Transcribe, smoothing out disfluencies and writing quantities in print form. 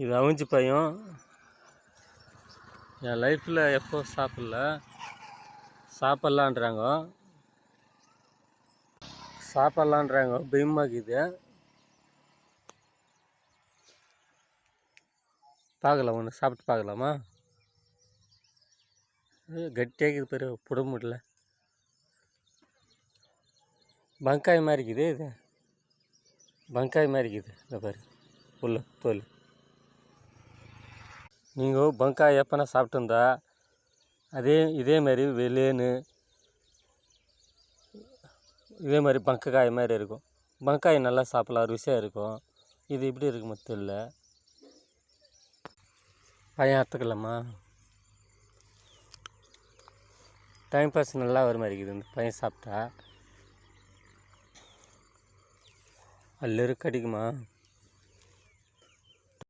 இது அவிஞ்சு பையும். என் லைஃப்பில் எப்போ சாப்பிட்லான்றாங்க பயமாக்குது. பார்க்கலாம், ஒன்று சாப்பிட்டு பார்க்கலாமா? கட்டியாக்குது பேர் புட முடியல. பங்காய் மாதிரி இருக்குது, இது பங்காய் மாதிரி இருக்குது. இந்த பாரு உள்ள தோல். நீங்கள் பங்காய் எப்போனா சாப்பிட்டுருந்தா இதே மாதிரி வெளியேன்னு இதே மாதிரி பங்காய் மாதிரி இருக்கும். பங்காய் நல்லா சாப்பிட்லாம், ருசியாக இருக்கும். இது இப்படி இருக்குமா தெரியல. பையன் அறுத்துக்கலாமா? டைம் பாஸ் நல்லா வர மாதிரி இருக்குது இந்த பையன் சாப்பிட்டா. அல்லு கடிக்குமா?